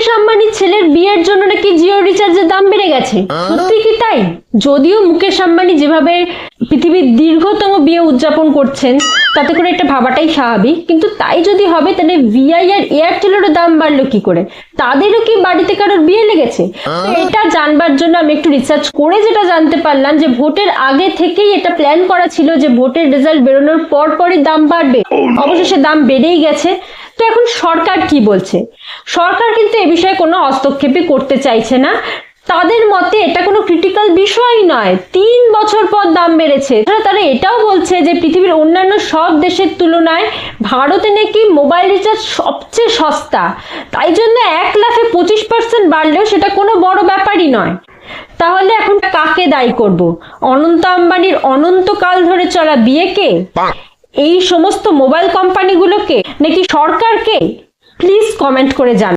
মুকেশ আম্বানির ছেলের বিয়ের জন্য নাকি জিও রিচার্জের দাম বেড়ে গেছে, সত্যি কি তাই? যদিও মুকেশ আম্বানি যেভাবে পৃথিবীর দীর্ঘতম বিয়ে উদযাপন করছেন তাতে করে এটা ভাবাটাই স্বাভাবিক, কিন্তু তাই যদি হবে তাহলে ভিআই আর এয়ারটেলেরও দাম বাড়লো কি করে? তাদেরও কি বাড়িতে কারোর বিয়ে লেগেছে? এটা জানবার জন্য আমি একটু রিসার্চ করে যেটা জানতে পারলাম যে ভোটের আগে থেকেই এটা প্ল্যান করা ছিল যে ভোটের রেজাল্ট বেরোনোর পর পরই দাম বাড়বে। অবশেষে দাম বেড়েই গেছে। তো এখন সরকার কি বলছে? সরকার কিন্তু এ বিষয়ে কোনো হস্তক্ষেপই করতে চাইছে না। তাদের মতে এটা কোনো ক্রিটিক্যাল বিষয় নয়, 3 বছর পর দাম বেড়েছে। তারা এটাও বলছে যে পৃথিবীর অন্যান্য সব দেশের তুলনায় ভারতে নাকি মোবাইল রিচার্জ সবচেয়ে সস্তা, তাই জন্য 1 লাফে 25% বাড়লেও সেটা কোনো বড় ব্যাপারই নয়। তাহলে এখন কাকে দায়ী করব? অনন্ত আম্বানির অনন্তকাল ধরে চলা বিয়েকে, এই সমস্ত মোবাইল কোম্পানিগুলোকে, নাকি সরকারকে? প্লিজ কমেন্ট করে জানান।